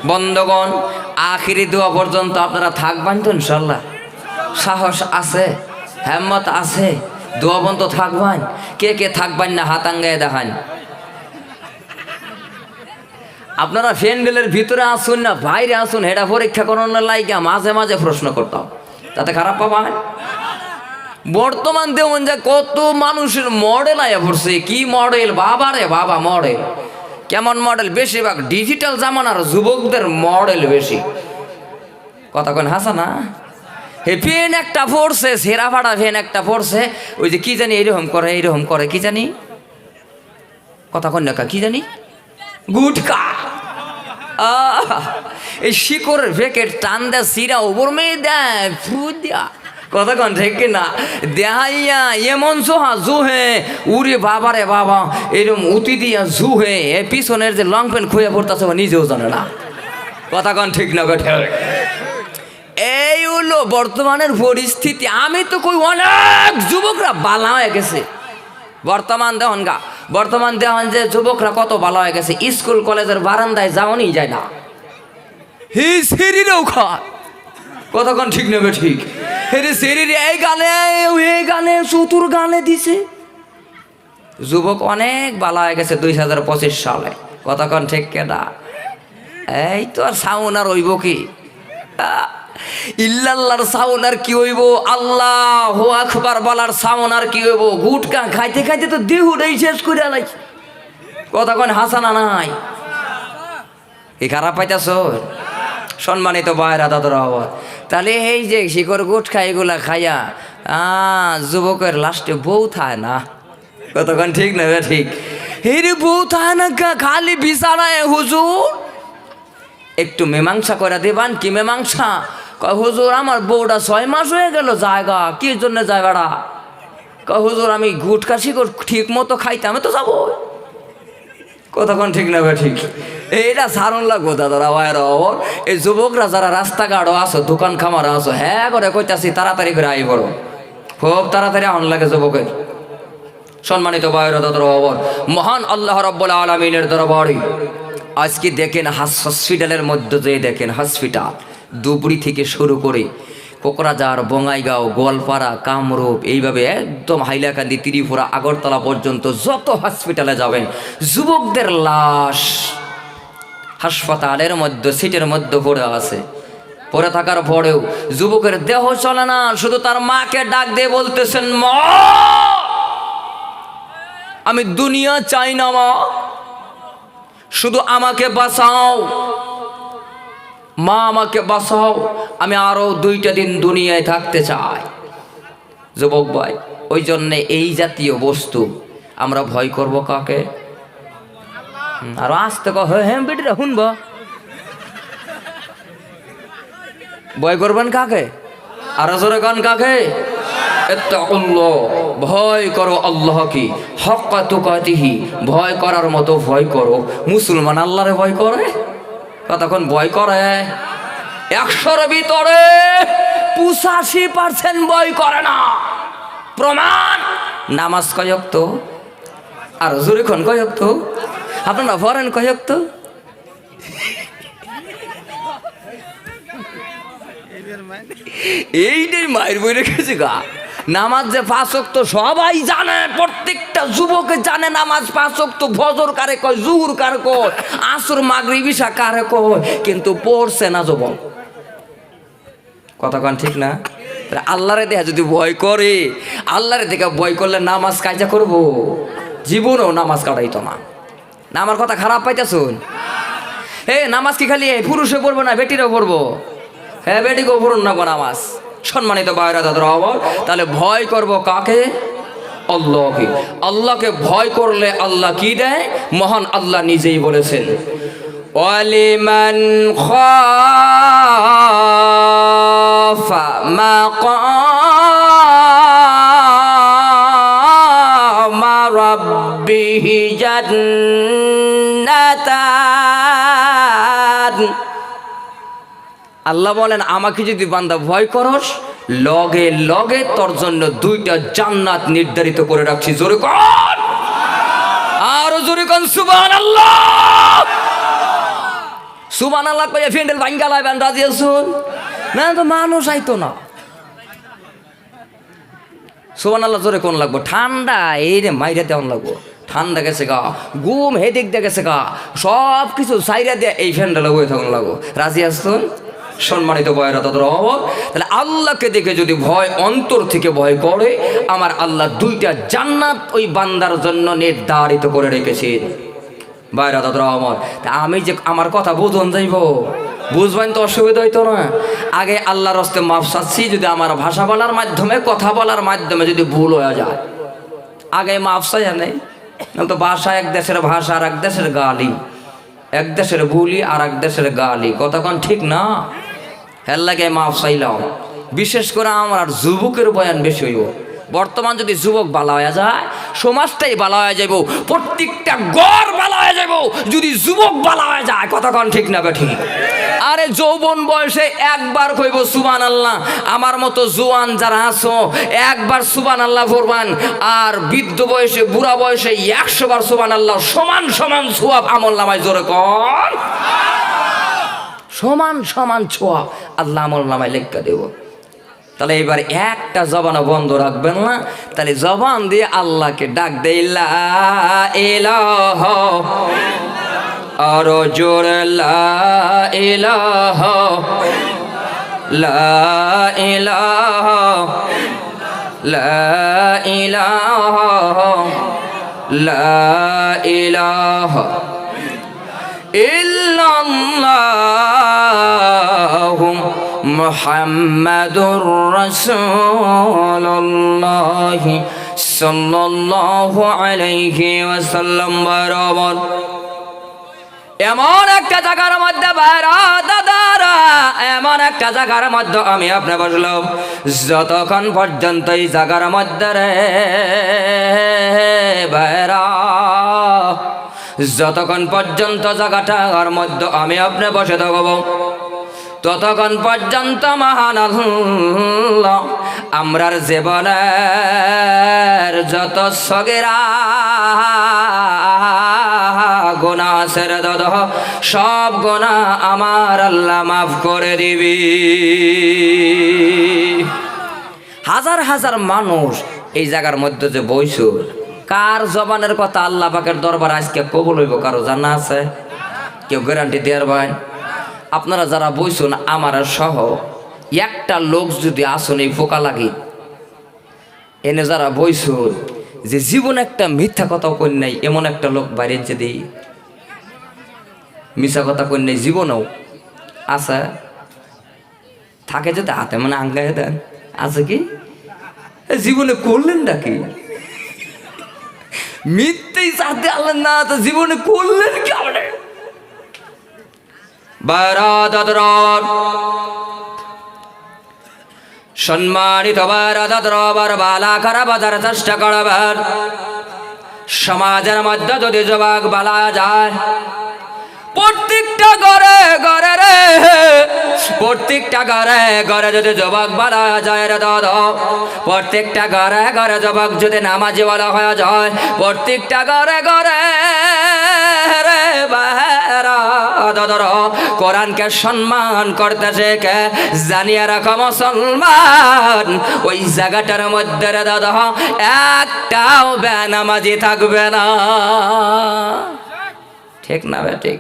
বন্ধগণ, আখিরি দোয়া পর্যন্ত আপনারা থাকবেন তো ইনশাল্লাহ? সাহস আছে, হিম্মত আছে, দোয়া পর্যন্ত থাকবেন? কে কে থাকবেন না হাত আঙ্গায় দেখান। আপনারা প্যান্ডেলের ভিতরে আসুন না বাইরে আসুন, এটা পরীক্ষা করানোর লাইগা মাঝে মাঝে প্রশ্ন করতাম, তাতে খারাপ পাবেন? বর্তমান দেখুন যে কত মানুষের মডেল আয়া পড়ছে। কি মডেল বাবা রে বাবা, মডেল কেমন মডেল? বেশিরভাগ ডিজিটাল জামানার যুবকদের মডেল বেশি। কথা কোন হাসা না? হে ফেন একটা পড়ছে, সেরা ফাড়া ফেন একটা পড়ছে, ওই যে কি জানি এইরকম করে এইরকম করে, কি জানি কথা কোন না, কি জানি গুটকা। এই শিকড়ের ভেকেট টান দেয়, সিরা ওপর মেয়ে দেয়, ফু দেয়া। কথা কন ঠিক না? দেহাইয়া এমন সোহা জুহে, উরে বাবা রে বাবা, এরকম উতি দিয়া জুহে, এ পিছনের যে লং প্যান্ট খুঁয়ে পড়তেছে নিজেও জানে না। কথা কন ঠিক না? এই হলো বর্তমানের পরিস্থিতি। আমি তো কই অনেক যুবকরা বালা হয়ে গেছে। বর্তমান দেহন যে যুবকরা কত ভালো হয়ে গেছে, স্কুল কলেজের বারান্দায় যাওয়ানি যায় না, হি শরীরেও খায়। কতক্ষণ ঠিক নেবে ঠিক? হেরে শরীরে এই গানে চতুর গানে দিছে। যুবক অনেক ভালো হয়ে গেছে 2025 সালে। কতক্ষণ ঠিক কেনা? এই তো আর সাউন আর হইব কি? ইল্লাল্লাহর সাউন আর কি হইব? আল্লাহু আকবার বলার সাউন আর কি হইব? গুটকা খাইতে খাইতে তো দেহটাই শেষ করে আলাইছে। কতক্ষণ হাসানা নাই? কি খারাপ পাইতেছ? সম্মানিত ভাইরা দাদারা বাবা, তাহলে এই যে শিকড় গুটখা এগুলা খাইয়া যুবকের লাস্টে বউ থায় না। কতক্ষণ ঠিক না? ঠিক। হেরে বউ থায় না, খালি বিছানায় হুজুর একটু মীমাংসা করে দেবান। কি মীমাংসা? কয় হুজুর আমার বউটা 6 মাস হয়ে গেল জায়গা। কি জন্য যায় বেড়া? কয় হুজুর আমি গুটকা শিকড় ঠিক মতো খাইতাম তো যাবো। কতক্ষণ ঠিক না? ঠিক। এইটা সারণ লাগবো দাদারা ভাইরা। এই যুবকরা যারা রাস্তাঘাটও আসো, দোকান খামারও আসো, হ্যাঁ করে কইতাছি তাড়াতাড়ি করে আই বড়, খুব তাড়াতাড়ি আন লাগে যুবকের। সম্মানিত ভাইরা দাদারা, মহান আল্লাহ রাব্বুল আলামিনের দরবারে আজকে দেখেন হসপিটালের মধ্যে যে দেখেন হসপিটাল ধুবড়ি থেকে শুরু করে কোকরাঝাড়, বঙ্গাইগাঁও, গোয়ালপাড়া, কামরূপ, এইভাবে একদম হাইলাকান্দি, ত্রিপুরা, আগরতলা পর্যন্ত যত হসপিটালে যাবেন যুবকদের লাশ হাসপাতালের মধ্যে সিটের মধ্যে পড়ে আছে। পড়ে থাকার পরেও যুবকের দেহ চলে না, শুধু তার মাকে ডাক দিয়ে বলতেছেন, মা আমি দুনিয়া চাই না, মা শুধু আমাকে বাঁচাও, মা আমাকে বাঁচাও, আমি আরো 2টা দিন দুনিয়ায় থাকতে চাই। যুবক ভাই, ওই জন্যে এই জাতীয় বস্তু আমরা ভয় করব কাকে? আর আসতে হ্যাঁ বেটিরা শুনব, ভয় করবেন কাকে? আরো জোরে গান কাকে? ভয় করো আল্লাহ কি হক্কা তুকাতিহি, ভয় করার মতো ভয় করো। মুসলমান আল্লাহরে ভয় করে? কতক্ষণ ভয় করে? 100-র ভিতরে 85% ভয় করে না। প্রমাণ নামাজ কয়ক তো? আর জোরে কোন কয়ক তো? আপনারা ভরেন কয়ক তো? এইটাই মায়ের বই রেখেছে গা। নামাজ যে 5 ওয়াক্ত সবাই জানে, প্রত্যেকটা যুবকে জানে নামাজ 5 ওয়াক্ত। ফজর কারে কয়, জুহুর কারে কয়, আসর, মাগরিব, ইশা কারে কয়, কিন্তু পড়ছে না যুবক। কথা কন ঠিক না? আল্লাহরে দেখা যদি ভয় করে, আল্লাহরে দেখা ভয় করলে নামাজ কাজা করব, জীবনেও নামাজ কাটাইতো না। না আমার কথা খারাপ পাইতেছুন? নামাজ কি খালি পুরুষে পড়বো না বেটিরও পড়বো? হ্যাঁ, বেটিকেও পড়ুন না নামাজ। সম্মানিত ভাইরা দাদারা, তাহলে ভয় করব কাকে? আল্লাহকে। আল্লাহকে ভয় করলে আল্লাহ কি দেয়? মহান আল্লাহ নিজেই বলেছেন, ওয়ালিমান খাফা মাকামা রাব্বিহি জান্নাতান। আল্লাহ বলেন, আমাকে যদি বান্দা ভয় করস, লগে লগে তোর জন্য 2টা জান্নাত নির্ধারিত করে রাখছি। জোরে কর, আরো জোরে কর সুবহানাল্লাহ। সুবহানাল্লাহ কইয়া ফ্যান্ডেল ভাঙ্গা লাইবেন রাজি আছুন না তো মানুষ আইতো না সুবহানাল্লাহ জোরে কোন লাগবো ঠান্ডা এই রে মাইরা দেওয়ান লাগবো ঠান্ডা গেছে গা গুম হেদিক দিয়ে গেছে গা সব কিছু সাইরা দিয়ে এই ফ্যান্ডেলে বয়ে থাকুন লাগবো রাজি আসুন সম্মানিত বয়েরা তাদের অভাব তাহলে আল্লাহকে দেখে যদি ভয় অন্তর থেকে ভয় করে আমার আল্লাহ দুইটা জান্নাত ওই বান্দার জন্য নির্ধারিত করে রেখেছেন বয়েরা তাদের অভাব তা আমি যে আমার কথা বুঝুন যাইব বুঝবেন তো অসুবিধা হইতো না আগে আল্লাহর হস্তে মাফ চাচ্ছি যদি আমার ভাষা বলার মাধ্যমে কথা বলার মাধ্যমে যদি ভুল হয়ে যায় আগে মাফ চাই নেই তো ভাষা এক দেশের ভাষা আর এক দেশের গালি এক দেশের বুলি আর এক দেশের গালি কতক্ষণ ঠিক না হের লাগে মাফ চাইলাম বিশেষ করে আমার আর যুবকের বয়ান বেশি হইব বর্তমান যদি যুবক বালা হয়ে যায় সমাজটাই বালা হয়ে যাইব প্রত্যেকটা গড় বালা হয়ে যাইব যদি যুবক বালা হয়ে যায় কতক্ষণ ঠিক না ঠিক আরে যৌবন বয়সে একবার কইব সুবহানাল্লাহ আমার মতো জোয়ান যারা আছো একবার সুবহানাল্লাহ পড়বান আর বৃদ্ধ বয়সে বুড়া বয়সে 100 বার সুবহানাল্লাহ সমান সমান সওয়াব আমলনামায় জোরে কর সমান সমান সওয়াব আল্লাহ আমলনামায় লেখা দেব তাহলে এবার একটা জবানও বন্ধ রাখবেন না তাহলে জবান দিয়ে আল্লাহকে ডাক দেই লা ইলাহা আরো জোরে লা ইলাহা লা ইলাহা লা ইলাহা লা ইলাহা ইল্লাল্লাহু মুহাম্মাদুর রাসূলুল্লাহ সাল্লাল্লাহু আলাইহি ওয়াসাল্লাম বরাবর এমন একটা জায়গার মধ্যে বাইরা দাদারা এমন একটা জায়গার মধ্যে আমি আপনি বসলাম যতক্ষণ পর্যন্ত এই জায়গার মধ্যে রে বাইরা যতক্ষণ পর্যন্ত জায়গাটার মধ্যে আমি আপনি বসে থাকবো ততক্ষণ পর্যন্ত মহান আল্লাহ আমরার জীবনের যত সগেরা গুনাহ ছেড়ে দাও সব গুনাহ আমার আল্লাহ মাফ করে দিবি হাজার হাজার মানুষ এই জায়গার মধ্যে যে বইছো কার জবানের কথা আল্লাহ পাকের দরবার আজকে কবুল হইব কারো জানা আছে কেউ গ্যারান্টি দেওয়ার ভাই আপনারা যারা বইছেন আমার সহ একটা লোক যদি আসুন এই ফোকা লাগি এনে যারা বইছেন যে জীবন একটা মিথ্যা কথা কই নাই এমন একটা লোক বাইরে যদি মিথ্যা কথা কই নাই জীবনেও আছে থাকে যদি হাতে মানে আঙ্গায় দেন আছে কি জীবনে করলেন নাকি মিথ্যেই সাথে আল্লাহ না তো জীবনে করলেন কি আপনি সম্মানিত বারাদার বালা খারাপ বাজার চেষ্টা করবার সমাজের মধ্যে যদি যুবক বালা যায় প্রত্যেকটা ঘরে ঘরে রে প্রত্যেকটা ঘরে ঘরে যদি যুবক বালা যায় রে দাদা প্রত্যেকটা ঘরে ঘরে যুবক যদি নামাজি বলা হয়ে যায় প্রত্যেকটা ঘরে ঘরে রে কোরআনকে সম্মান করতে শেখে জানিয়ে রাখো মুসলমান ওই জায়গাটার মধ্যে রে দাদা একটাও বেনামাজি থাকবে না ঠিক না বে ঠিক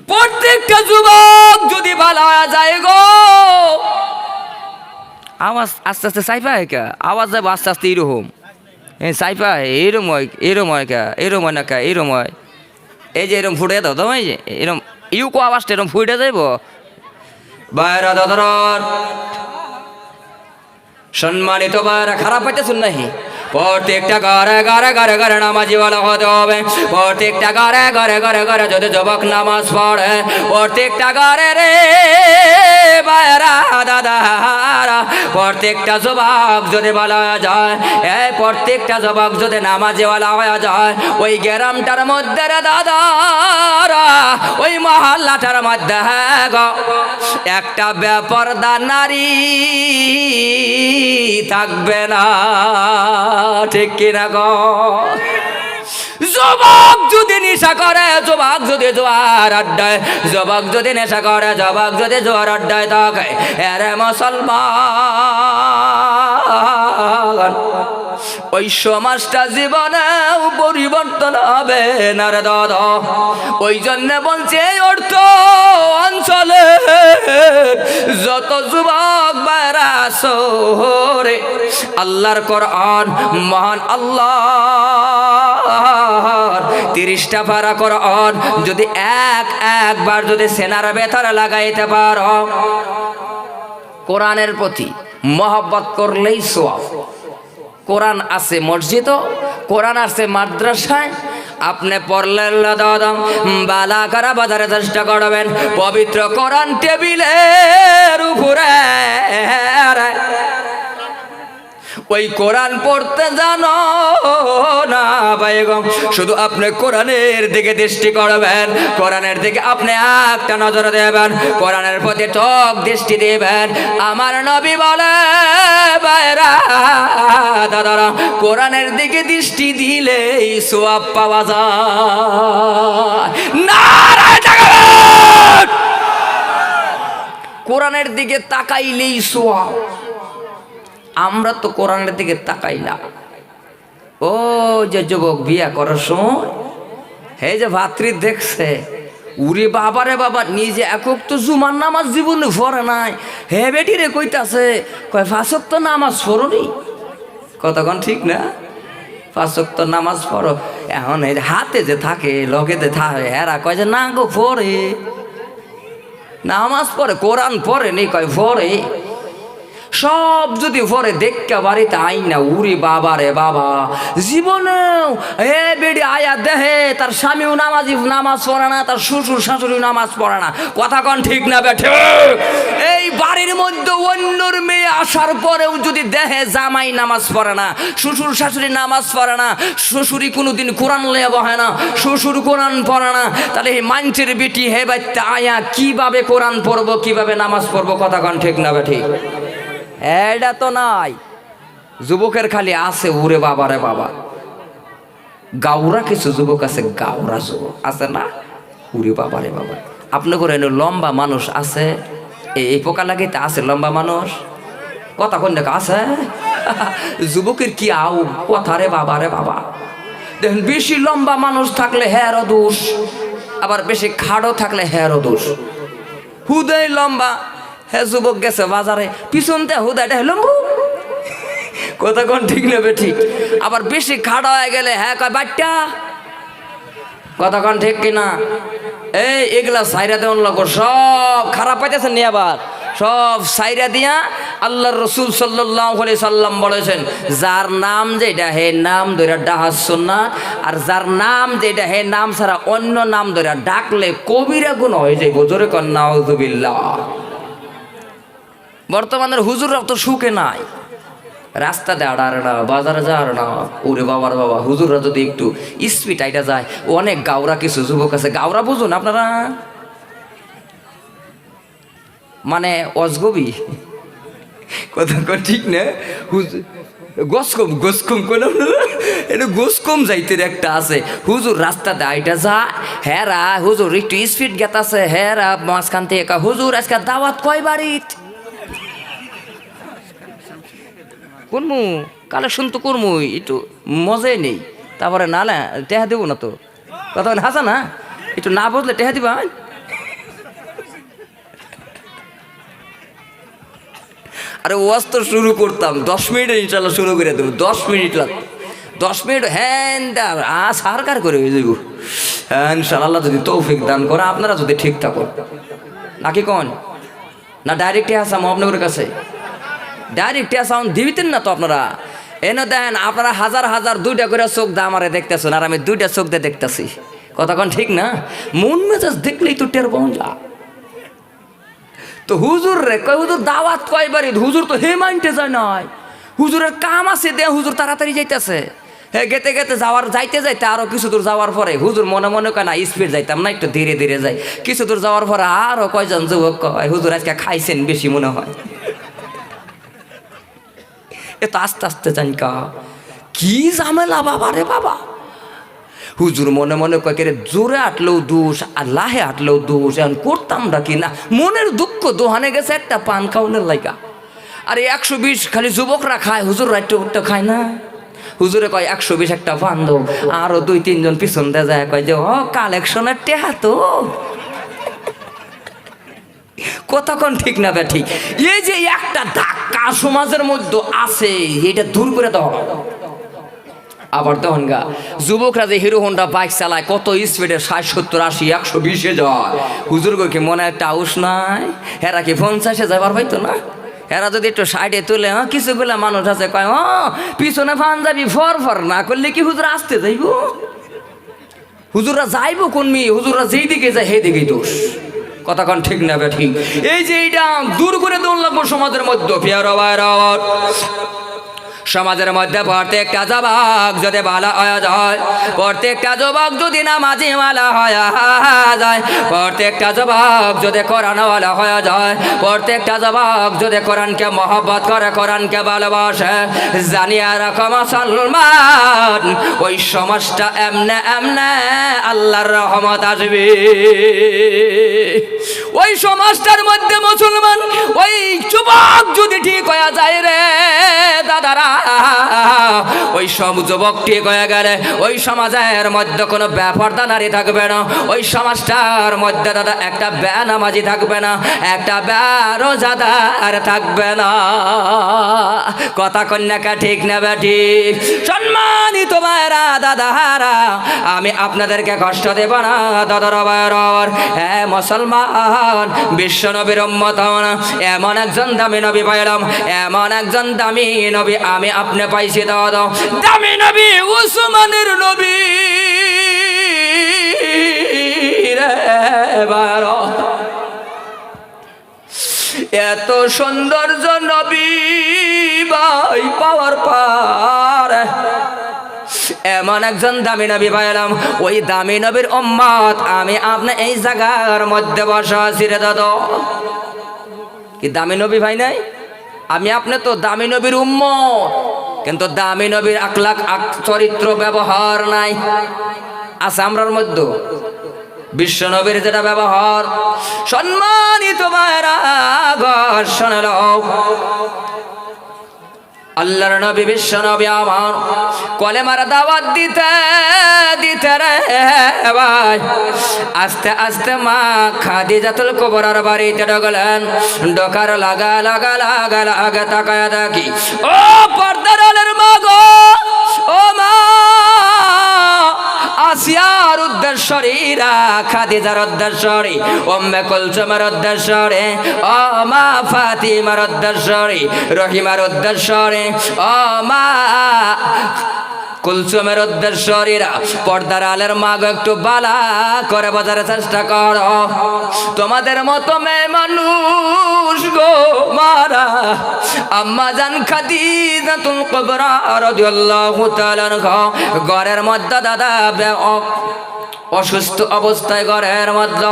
প্রত্যেকটা যুবক যদি ভালো যায় গো আওয়াজ আস্তে আস্তে সাইফা কা আওয়াজ যাবে আস্তে আস্তে এরকম সাইফা এরম হয় কা এরম হয় না কা এরম হয় এই যে এরম ফুটে দাও তোমায় যে এরম ইউকো আওয়াজটা এরম ফুটে যাইব বাইরা দাদর সম্মানিত বাইরা খারাপ পাইতেছুন নাহি প্রত্যেকটা ঘরে ঘরে ঘরে ঘরে নামাজি বলা হতে হবে প্রত্যেকটা ঘরে ঘরে ঘরে ঘরে যদি যুবক নামাজ পড়ে প্রত্যেকটা ঘরে রে বাইরা দাদারা প্রত্যেকটা যুবক যদি বলা যায় এই প্রত্যেকটা যুবক যদি নামাজি বলা হয়ে যায় ওই গ্রামটার মধ্যে রে দাদারা ওই মহল্লাটার মধ্যে একটা বেপরদা নারী থাকবে না ঠিক কিনা গো যুবক যদি নেশা করে, যুবক যদি জোয়ার আড্ডায়, যুবক যদি নেশা করে, যুবক যদি জোয়ার আড্ডায় থাকে, এরে মুসলমান ওই সমাজটা জীবনেও পরিবর্তন হবে না রে দাদা। ওই জন্য বলছে এই অর্থ অঞ্চলে যত যুবক বাইরা সরে আল্লাহর কোরআন, মহান আল্লাহ 30টা পারা কোরআন যদি একবার যদি সেনার ভেতরে লাগাইতে পারো, কোরআনের প্রতি মহব্বত করলেই সওয়াব। কোরআন আছে মসজিদও, কোরআন আছে মাদ্রাসায়, আপনি পড়লেন দাদা বালা করা বাজারে চেষ্টা করবেন, পবিত্র কোরআন টেবিলের উপরে ওই কোরআন পড়তে জানো না বেগম, শুধু আপনি কোরআনের দিকে দৃষ্টি করবেন, কোরআনের দিকে আপনি একটা নজর দেবেন, কোরআনের প্রতি চোখ দৃষ্টি দেবেন। আমার নবী বলে বাইরা দাদারা, কোরআনের দিকে দৃষ্টি দিলেই সওয়াব পাওয়া যায়। নারায়ে তাকবীর! কোরআনের দিকে তাকাইলেই সওয়াব। আমরা তো কোরআনের দিকে তাকাই না। ও যে যুবক বিয়া করার সময় হে যে ভাতৃ দেখছে, উরে বাবারে বাবা, নিজে একক তো জুমার নামাজ জীবনে পড়ে নাই, হে বেটি রে কইতাছে কয় 5 ওয়াক্ত নামাজ পড়নি। কতক্ষণ ঠিক না? 5 ওয়াক্ত নামাজ পড়ো। এখন এই হাতে যে থাকে লগেতে থাকে, এরা কয় যে না গো পড়ে, নামাজ পড়ে, কোরআন পড়ে নি, কয় পড়ে। সব যদি পরে দেখা বাড়িতে আই না, উরি বাবা রে বাবা, জীবনেও হে বেডি আয়া দেহে তার স্বামীও নামাজ পড়ে না, তার শ্বশুর শাশুড়ি নামাজ পড়ে না। কথা কন ঠিক না বেঠে? এই বাড়ির মধ্যে অন্যর মেয়ে আসার পরেও যদি দেহে জামাই নামাজ পড়ে না, শ্বশুর শাশুড়ি নামাজ পড়ে না, শ্বশুরি কোনোদিন কোরআন লইয়া বহে না, শ্বশুর কোরআন পড়ে না, তাহলে এই মাঞ্চের বেটি হে বাচ্চা আয়া কিভাবে কোরআন পড়বো, কিভাবে নামাজ পড়বো? কথা কন ঠিক না বেঠি? এটা তো নাই। যুবকের খালি আছে উরে বাবা রে বাবা, গাউরা কিছু যুবক আছে, গাউরা যুবক আছে না, উরে বাবা রে বাবা। আপনি করে লম্বা মানুষ আছে, এই পোকা লাগাইতে আছে লম্বা মানুষ, কথা কোন দেখা আছে? যুবকের কি আউ কথা রে বাবা রে বাবা। দেখেন বেশি লম্বা মানুষ থাকলে হেরও দোষ, আবার বেশি খাড়ো থাকলে হেরও দোষ। হুদয় লম্বা, হ্যাঁ যুবক গেছে বাজারে, পিছনতে হুদাটা লম্বু, কথা কোন ঠিক নেবে ঠিক। আবার বেশি খাড়া হয়ে গেলে হ্যাঁ কয় বাচ্চা, কথা কোন ঠিক কিনা? এই এগুলা সাইরা দেওয়ান লোক সব খারাপ পাইতেছেন নি, আবার সব সাইরা দিয়া আল্লাহর রাসূল সাল্লাল্লাহু আলাইহি সাল্লাম বলেছেন, যার নাম যেটা হে নাম ধরে ডাহার সুন্নাত, আর যার নাম যেটা হে নাম ছাড়া অন্য নাম ধরে ডাকলে কবিরা গুনাহ হয়ে যায়। জোরে কর নাউযুবিল্লাহ। বর্তমানের হুজুররা তো সুখে নাই, রাস্তাতে আড়ার না, বাজারে যাওয়ার না, ওরে বাবার বাবা। হুজুররা যদি একটু স্পিড আইটা যায়, অনেক গাওরা কিছু যুবক আছে, গাওরা বুঝুন আপনারা, মানে অজগবি, কথা ঠিক না? গোসকম কোন এটা গোসকম যাইতে একটা আছে। হুজুর রাস্তাতে আইটা যায়, হেরা হুজুর একটু স্পিড গেতাছে, হেরা মাঝখান থেকে হুজুর আজকে দাওয়াত কয় বাড়িত করমু, কালেকশন তো করমু, একটু মজাই নেই। তারপরে না না টেহা দেবো না তো, কথা হাসা না, একটু না বুঝলে টেহা দিবা। আরে ওয়াজ তো শুরু করতাম 10 মিনিটে, ইনশাল্লাহ শুরু করে দেবো। 10 মিনিট লাগতো, 10 মিনিট হ্যাঁ সরকার করে হয়ে যাবো ইনশাল্লাহ, যদি তৌফিক দান করে, আপনারা যদি ঠিক থাকুন। নাকি কন না ডাইরেক্টে আসাম আপনাদের কাছে, ডাইরেক্ট সাউন্ড দিবিতেন না তো আপনারা। এনে দেন আপনারা হাজার হাজার 2টা করে চোখ দা আমারে দেখতেছেন, আর আমি 2টা চোখ দিয়ে দেখতেছি। কতক্ষণ ঠিক না? মন মেজাজ দেখলেই তো টের পাওয়া যা। তো হুজুর রে কয় হুজুর দাওয়াত কয়বারই, হুজুর তো হে মাইন্টে যায় নাই, হুজুরের কাম আছে দে, হুজুর তাড়াতাড়ি যাইতেছে। হ্যাঁ গেতে গেতে যাইতে যাইতে আরো কিছু দূর যাওয়ার পরে হুজুর মনে মনে কয় না স্পিড যাইতাম না, একটু ধীরে ধীরে যাই। কিছু দূর যাওয়ার পরে আরো কয়জন যুবক কয় হুজুর আজকে খাইছেন বেশি মনে হয়, এত আস্তে আস্তে জানকা কি ঝামেলা বাবা রে বাবা। হুজুর মনে মনে কয়েকের জোরে আটলেও দোষ আর লাহে আটলেও দোষ, এখন করতাম কি না, মনের দুঃখ দোহানে গেছে একটা পান খাওয়ানোর লাইগা। আরে 120 খালি যুবকরা খায়, হুজুর রাইটটা খায় না। হুজুরে কয় 120 একটা পান দো, আরো 2-3 জন পিছন দিয়ে যায়, কয় যে কালেকশনের টেহা তো। কতক্ষণ ঠিক না বে ঠিক? এই যে একটা ধাক্কা সমাজের মধ্যে আছে, এটা দূর করে দাও। আবার তখন গা যুবকরা যে হিরো হোন্ডা বাইক চালায়, কত স্পিডে 60, 70, 80, 120-এ যায়। হুজুর কি মনে একটা আউস নাই? হেরা কি 50-এ যাবার পাইতো না? এরা যদি একটু সাইডে তুলে, কিছুগুলা মানুষ আছে কয় পিছনে পাঞ্জাবি ফর না করলে কি হুজুর আসতে যাইব? হুজুররা যাইব কোন মেয়ে? হুজুররা যেই দিকে যায় সেই দিকেই দোষ। কতক্ষণ ঠিক না বে ঠিক? এই যে এইটা দূর করে দৌড় লাগবো সমাজের মধ্যে। সমাজের মধ্যে প্রত্যেকটা যুবক যদি ভালো হয়ে যায়, প্রত্যেকটা যুবক যদি নামাজি ওয়ালা হয়ে যায়, প্রত্যেকটা যুবক যদি কোরআনওয়ালা হয়ে যায়, প্রত্যেকটা যুবক যদি কোরআনকে মহব্বত করে, কোরআনকে ভালোবাসে, জানিয়া রাখো মুসলমান, ওই সমাজটা এমনে এমনে আল্লাহর রহমত আসবে। ওই সমাজটার মধ্যে মুসলমান, ওই যুবক যদি ঠিক হয়ে যায় রে দাদারা, ওই সব যুবক ঠিক হয়ে গেলে ওই সমাজের মধ্যে কোনো বেপরদা নারী থাকবে না। ওই সমাজটার মধ্যে দাদা একটা বেনামাজি থাকবে না, একটা বেরোজাদার থাকবে না। কথা কন্যাকা ঠিক না ঠিক? সম্মানিত ভাইরা দাদারা, আমি আপনাদেরকে কষ্ট দেব না দাদারা ভাইরার। হ্যাঁ মুসলমান, বিশ্ব নবীর উম্মত হওয়া, এমন একজন দামি নবী পাইলাম, এমন একজন দামি নবী আমি আপনি পাইছি। দাদা দামি নবী উসমানের নবী রে বাবা, এত সৌন্দর্য নবী ভাই পাওয়ার পার, এমন একজন দামি নবী পাইলাম। ওই দামি নবীর উম্মত আমি আপনি এই জায়গার মধ্যে বসা আছি রে দাদা। কি দামি নবী ভাই নাই? আমি আপনি তো দামি নবীর উম্মত, কিন্তু দামি নবীর আখলাক চরিত্র ব্যবহার নাই আছে আমরার মধ্যে। বিশ্ব নবীর যেটা ব্যবহার, সম্মানিত ভাইরা শুনে লও, আল্লাহর নবী বিশ্ব নবী আমার কলেমার দাওয়াত দিতে দিতে রে ভাই আস্তে আস্তে মা খাদিজাতুল কুবরার বাড়িতে ঢুকলেন। ঢোকার লাগা লাগা লাগা লাগা তাকায়া দেখি, ও পর্দার আলের মা গো, ও মা আসিয়ার উদ্দেশ্যরীরা, খাদিজার উদ্দেশ্যরী, উম্মে কুলসুমের উদ্দেশ্যরে, ও মা ফাতিমার উদ্দেশ্যরী, রহিমার উদ্দেশ্যরে, ও মা কুলসুমের উদ্দেশ্যরীরা, পর্দার আলের মাগো একটু বালা করে বোঝার চেষ্টা করো। তোমাদের মতো মেয়ে মানুষ গো মারা আম্মা জান খাদিজাতুল কুবরা রাদিয়াল্লাহু তাআলা আনহা ঘরের মধ্যে দাদা অসুস্থ অবস্থায়, ঘরের মধ্যে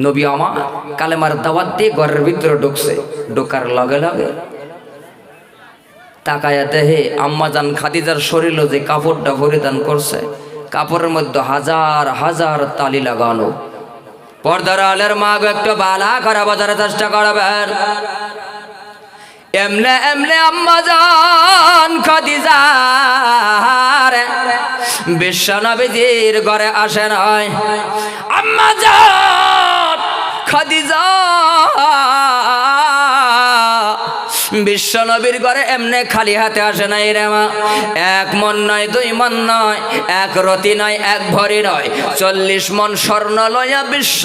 নবী আমার কালেমার দাওয়াত দিয়ে ঘরের ভিতরে ঢুকছে। ঢোকার লগে লগে তাকায়া দেহে আম্মা জান খাদিজার শরীরে যে কাপড়টা পরিধান করছে, কাপড়ের মধ্যে হাজার হাজার তালি লাগানো। পর্দার আলের মা একটু বালা করা বোঝার চেষ্টা করবেন। এমনে এমনে আম্মা জান খাদিজা বিশ্ব নবীজির ঘরে আসে নয়। আম্মা জান খাদিজা বিশ্ব নবীর ঘরে এমনে খালি হাতে আসে নাই রে মা। এক মন নয়, দুই মন নয়, এক রতি নয়, এক ভরি নয়, 40 মন স্বর্ণ লয়া বিশ্ব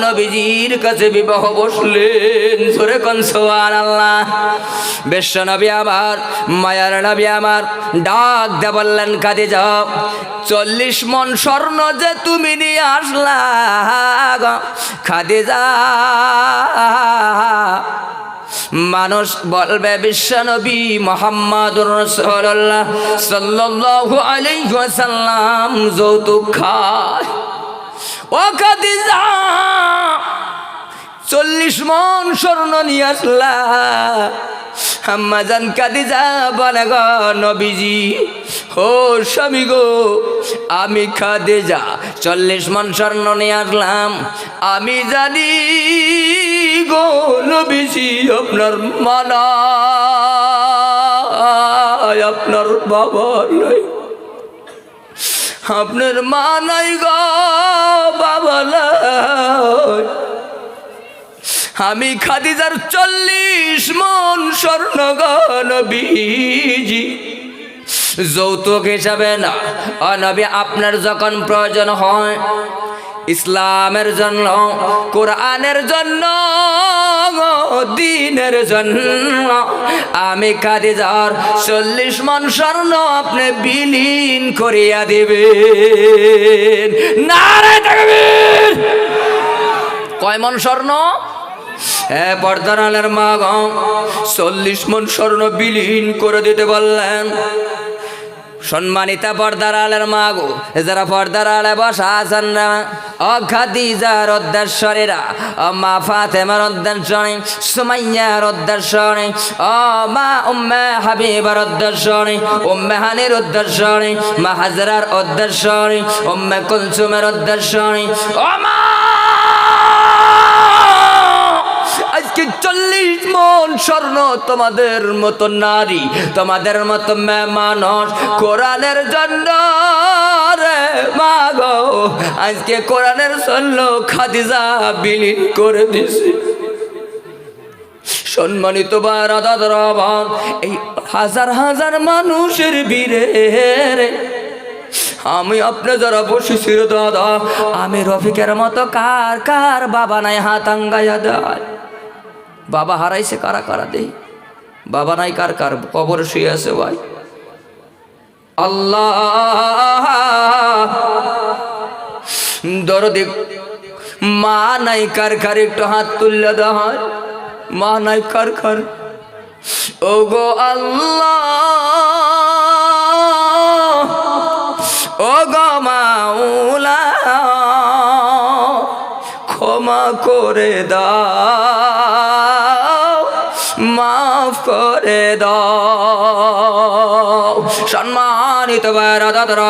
নবীজির কাছে বিবাহ বসলেন। জোরে কোন সুবহানাল্লাহ। বিশ্ব নবী আমার, মায়ার নবী আমার ডাক দে বললেন, খাদিজা 40 মন স্বর্ণ যে তুমি নিয়ে আসলা খাদিজা, মানুষ বলবে বিশ্বনবী মুহাম্মদুর রাসূলুল্লাহ সাল্লাল্লাহু আলাইহি ওয়াসাল্লাম যৌতুক খায়। ও খাদিজা 40 মন স্বর্ণ নিয়ে আসলা। আম্মা জান খাদিজা বলে গো নবীজি ও স্বামী গো, আমি খাদিজা 40 মণ স্বর্ণ নিয়ে আসলাম। আমি জানি গো নবীজি আপনার মা নাই, আপনার বাবা নাই, আপনার মা নাই গো, বাবা নাই। আমি খাদিজার 40 মণ স্বর্ণ গো নবীজি যৌতুক হিসাবে না, নবী আপনার যখন প্রয়োজন হয় ইসলামের জন্য, কোরআনের জন্য, দ্বীনের জন্য, আমি খাদিজার 40 মণ স্বর্ণ আপনি বিলীন করিয়া দিবেন। নারে তাকবীর। কয় মণ স্বর্ণ? হ্যাঁ, পর্দার আলের মা গো 40 মণ স্বর্ণ বিলীন করে দিতে বললেন। সম্মানিতা পর্দার আলের মা গো, যারা পর্দার আলে বসা আছেন না, ও খাদিজার উদ্দেশ্যেরা, ও মা ফাতেমার উদ্দেশ্যে, সুমাইয়ার উদ্দেশ্যে, ও মা উম্মে হাবিবার উদ্দেশ্যে, উম্মে হানির উদ্দেশ্যে, মা হাজরার উদ্দেশ্যে, উম্মে কুলসুমের উদ্দেশ্যে, ও মা আজকে 40 মণ স্বর্ণ তোমাদের মতো নারী, তোমাদের মতো মানুষ কোরআনের জন্য রে মা গো, আজকে কোরআনের জন্য খাদিজা বিলীন করে দিছি। সম্মানিত বারাদারাবান, এই হাজার হাজার মানুষের বীরে আমি আপনি যারা বসেছিল দাদা, আমি রফিকের মতো কার কার বাবা নাই হাত আঙ্গাইয়া দেয়। বাবা হারাইছে কারা কারা দেই, বাবা নাই কার কার কবরে শুয়ে আছে ভাই। আল্লাহ দরদি মা নাই কার কার একটু হাত তুললে দেওয়া হয়, মা নাই কার কার। ও গো আল্লাহ, ও গো মাওলা, ক্ষমা করে দাও, মাফ করে দাও। সম্মানিত বারাদার,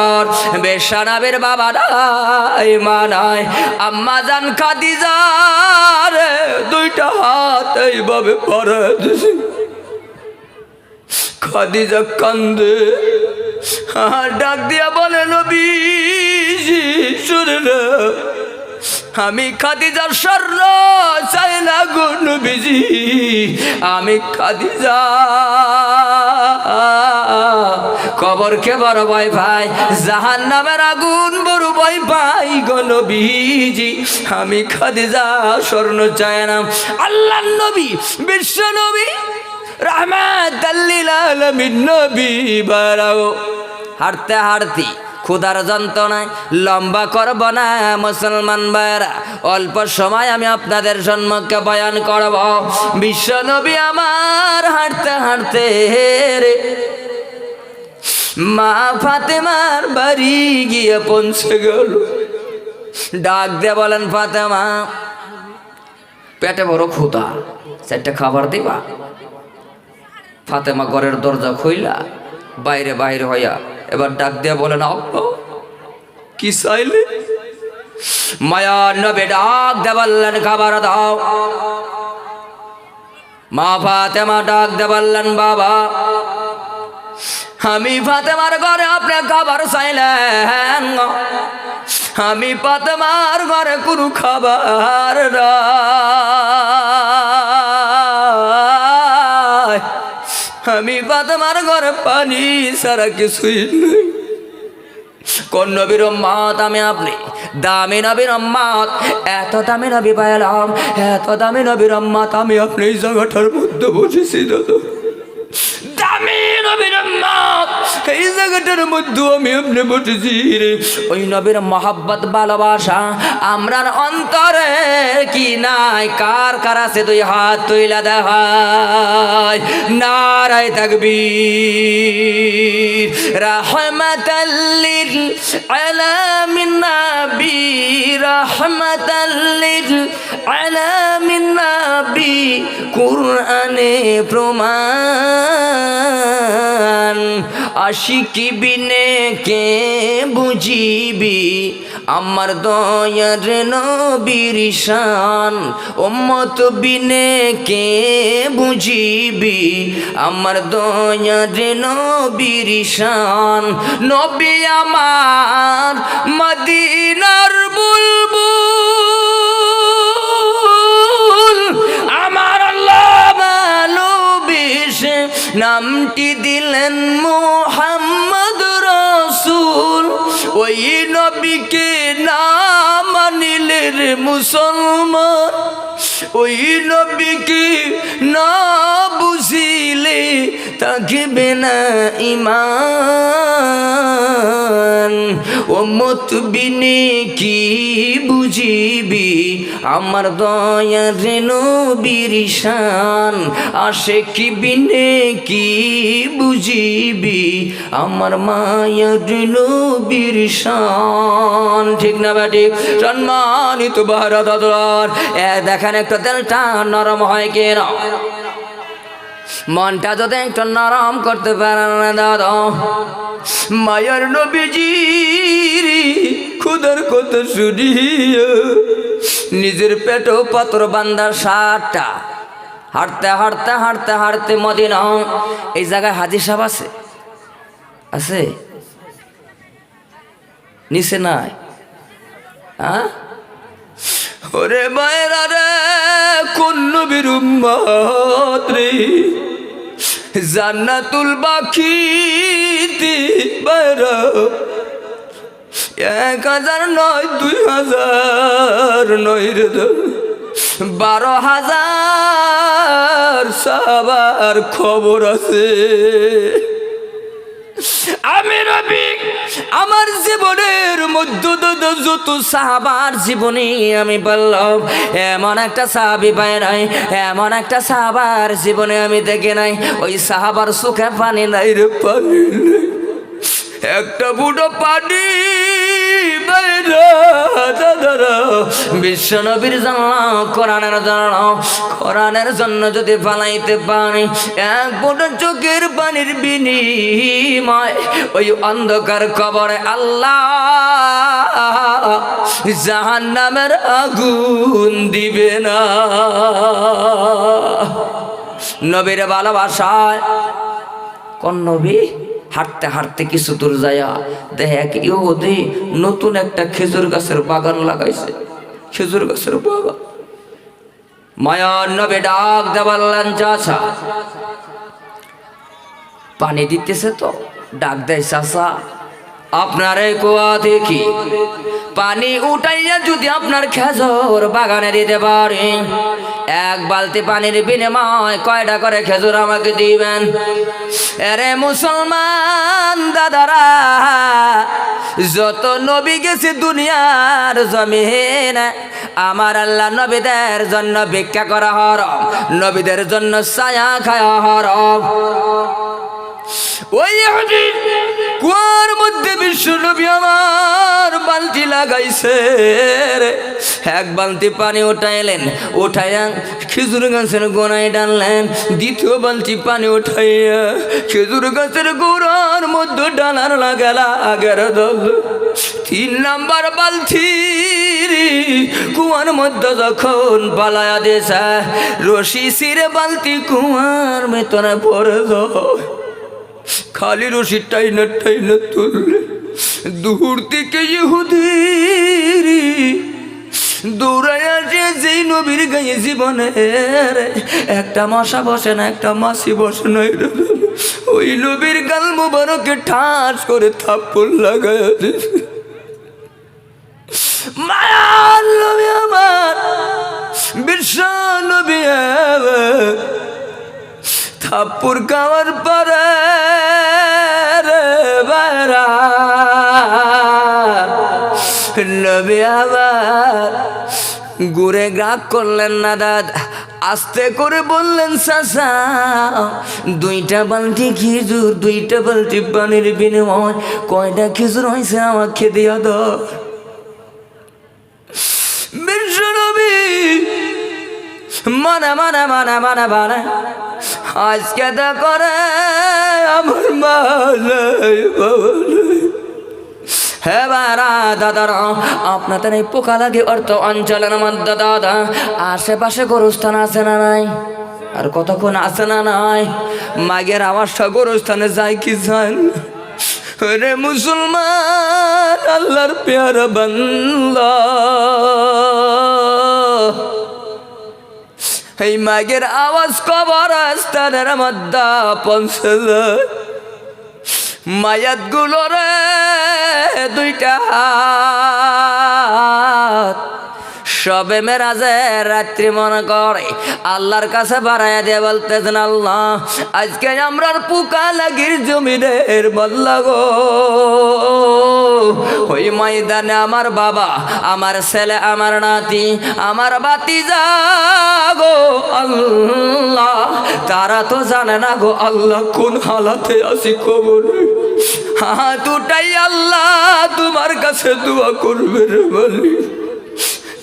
বেশানাবের বাবা নাই, মা নাই, আম্মা জান খাদিজার 2টা হাত এইভাবে পরে দিছি। খাদিজা কান্দে, ডাক দিয়া বলে নবীজি শুনলে, আমি খাদিজার স্বর্ণ চাই না গো নবীজি, আমি খাদিজা কবরকে বড় ভয় পাই, জাহান্নামের আগুন বড় ভয় পাই গো নবীজি, আমি খাদিজা স্বর্ণ চাই না। আল্লাহর নবী, বিশ্ব নবী, রাহমাতাল লিল আলামিন নবী বারাও হাঁটতে হাঁটতে ক্ষুধার যন্ত্রণায় লম্বা করব না মুসলমান ভাইরা, অল্প সময় আমি আপনাদের সম্মুখে বয়ান করব। বিশ্ব নবী আমার হাঁটতে হাঁটতে রে মা ফাতেমার বাড়ি গিয়ে পৌঁছে গেল। ডাক দিয়ে বলেন, ফাতেমা পেটে বড় ক্ষুধা, 4টা খাবার দিবা? ফাতেমা ঘরের দরজা খুইলা বাইরে বাইরে হইয়া এবার ডাক দিয়া বলেন, আব্বা কি চাইলে? মায়া নবী ডাক দিয়ে বললেন, খাবার দাও। মা ফাতেমা ডাক দিয়ে বললেন, বাবা আমি ফাতেমার ঘরে আপনি খাবার চাইলেন, আমি ফাতেমার ঘরে কোনো খাবার নাই, আমি ফাতেমার ঘরে পানি ছাড়া কিছুই নেই। কোন নবীর উম্মত আমি আপনি? দামি নবীর উম্মত। এত দামি নবী পাইলাম, এত দামি নবীর উম্মত আমি আপনি এই জায়গাটার মধ্যে বসেছি দাদা। দামি নবীর উম্মত এই জায়গাটার মধ্যে আমি আপনি বসেছি রে। ওই নবীর মহব্বত ভালোবাসা আমরার অন্তরে কি নাই? কার কার আছে? 2 হাত তুইলা দেখায়। নারায়ে তাকবীর। রাহমাতাল লিল আলামিন নবী, রাহমাতাল লিল আলামিন নবী, কুরআনে প্রমাণ আশিকি বিনে কে বুঝিবি আমার দয়ার নবীর শান উম্মত বিনে কে বুঝিবি আমার দয়ার নবীর শান নবী আমার মদিনার বুলবুল আমার আল্লাহ ভালোবেসে নামটি দিলেন মুহাম্মদ রাসূল ওই নবীকে না মানিলে রে মুসলমান ওই নবীকে না বুঝিলে থাকবে না ঈমান উম্মত বিনে কি বুঝিবি আমার দয়ার নবীর শান আশিকি বিনে কি বুঝিবি আমার মায়ার নবীর শান ঠিক না বেটি সম্মানিত বারাদার দেখেন একটা দিলটা নরম হয় কেনা মনটা যদি একটু নরম করতে পারে না দাদা মায়ার নবীজির খুদার কথা শুনিয়া নিজের পেটও পাথর বান্দার সাতটা হাঁটতে হাঁটতে হাঁটতে হাঁটতে মদিনা এই জায়গায় হাজির সাহেব আছে আছে নিচে নাই হ্যাঁ ওরে বাইরা রে কোন নবীর উম্মত রে জান্নাতুল বাকিতে বাইরা 1000 নয় 2000 নয় রে 12,000 সাহাবার খবর আছে আমি নবী আমার জীবনের মধ্যে যত সাহাবার জীবনে আমি বললাম এমন একটা সাহাবী পাই নাই এমন একটা সাহাবার জীবনে আমি দেখি নাই ওই সাহাবার চোখে পানি নাই রে পানি নাই একটা বুড়ো পানি বিশ্ব নবীর জন্য কোরআনের জন্য যদি পালাইতে পারি এক বুড়ো চোখের পানির বিনিময় ওই অন্ধকার কবরে আল্লাহ জাহান্নামের আগুন দিবে না নবীর ভালোবাসায় কোন নবী হাঁটতে হাঁটতে কিছু দূর যায়া দেখে এক ইহুদি নতুন একটা খেজুর গাছের বাগান লাগাইছে খেজুর গাছের বাগান মায়ার নবী ডাক দেওয়ালেন চাচা পানি দিতেছে তো ডাক দেয় চাচা আপনার এই কুয়া দেখি পানি উঠাইয়া যদি আপনার খেজুর বাগানে দিতে পারি এক বালতি পানির বিনিময় কয়টা করে খেজুর আমাকে দিবেন আরে মুসলমান দাদারা যত নবী গেছে দুনিয়ার জমিনে আমার আল্লাহ নবীদের জন্য ভিক্ষা করা হরম নবীদের জন্য ছায়া খাওয়া হরম ওই কুয়ার মধ্যে বিশ্ব নবী আমার বালতি লাগাইছে এক বালতি পানি উঠাইলেন উঠাইয়া খেজুর গাছের গোড়ায় ডাললেন দ্বিতীয় বালতি পানি উঠাইয়া খেজুর গাছের গোড়ার মধ্যে ডালার লাগালা আগের দল 3 নাম্বার বালতি কুয়ার মধ্যে যখন পালায়া দিয়েছে রশি ছিঁড়ে বালতি কুয়ার ভেতরে পড়ে যায় খালি রশি টাইনা টাইনা তুললে দূর থেকে ইহুদি দৌড়াইয়া যেই নবীর গায়ে জীবনের একটা মশা বসে না একটা মাছি বসে না ওই নবীর গাল মুবারকে ঠাস করে থাপ্পড় লাগায় মায়ার নবী আমার বিশ্ব নবী থাপ্পড় খাওয়ার পরে বাইরা নবী আবার ঘুরে গ্রাক করলেন না দাদা আস্তে করে বললেন চাচা 2টা বালতি খেজুর 2টা বালতি পানির বিনিময় কয়টা খেজুর হয়েছে আমাকে দিয়া দাও বিশ্ব নবী মানে মানে মানে মানে মানে আজকে তো করে আমার মা নাই, বাবা নাই। হ্যাঁ বারা দাদারা, আপনাদের এই পোকা লাগে অর্থ অঞ্চলের মধ্যে দাদা আশেপাশে গরুস্থান আছে না নাই? আর কতক্ষণ আছে না নাই? মাগের আওয়াজটা গরুস্থানে যায় কি জান? রে মুসলমান, আল্লাহর পেয়ারা বান্দা, এই মাগের আওয়াজ কবরস্থানের মধ্যে পৌঁছে যায়। মায়াত গুলো রে দুইটা হাত সবে মেরাজের রাত্রি মনে করে আল্লাহর কাছে বাড়াইয়া দিয়ে বলতেছেন, আল্লাহ আজকে আমরার পোকা লাগির জমিনের বল্লা গো, ওই ময়দানে আমার বাবা, আমার ছেলে, আমার নাতি, আমার ভাতিজা গো আল্লাহ, তারা তো জানে না গো আল্লাহ কোন হালাতে আছি কবর। হাত উঠাই আল্লাহ তোমার কাছে দোয়া করবে রে বলি,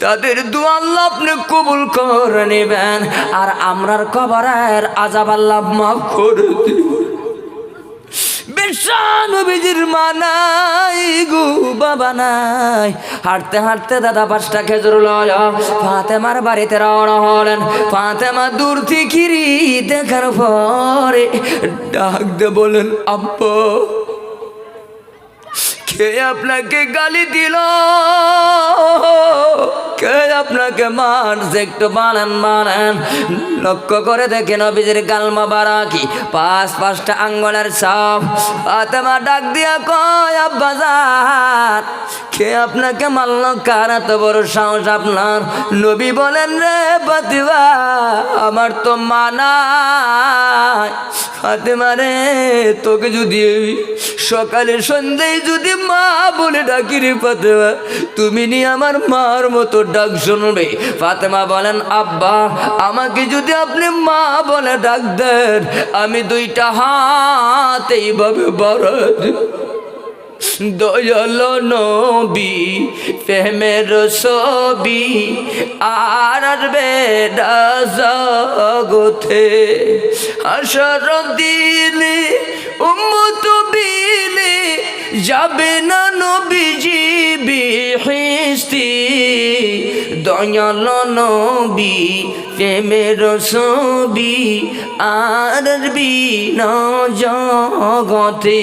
তাদের দোয়া আল্লাহ আপনি কবুল করে নেবেন, আর আমরার কবরের আযাব আল্লাহ মাফ করে দিবেন। বিশ্বনবীজির মা নাই গো বাবা নাই, হাঁটতে হাঁটতে দাদা 5টা খেজুর লয় ফাতেমার বাড়িতে রওনা হলেন। ফাতেমা দূর থেকে দেখার পরে ডাক দিয়ে বলেন, আব্বা কে আপনাকে গালি দিল, কে আপনাকে মারছে, একটু বানান বানান। লক্ষ্য করে দেখে নবীজির গাল মোবারকি 5টা আঙ্গুলের ছাপ। ফাতেমা ডাক দিয়া কয়, আব্বা জান কে আপনাকে মারল, কার এত বড় সাহস আপনার? নবী বলেন, রে ফাতেমা আমার তো মা নাই। ফাতেমা রে তোকে যদি সকালে সন্ধ্যায় যদি মা বলে ডাকি রে ফাতেমা, তুমি নি আমার মার মতো ডাক শুনবে। ফাতেমা বলেন, আব্বা আমাকে যদি আপনি মা বলে ডাক দেন, আমি 2টা হাত এইভাবে বাড়াই। দয়াল নবী প্রেমের ছবি আর আসবে না জগতে, হাসর দিলে উম্মত বিলে যাবে না নবীজি বিহিস্তি। দয়াল নবী প্রেমের ছবি আর আসবে না জগতে।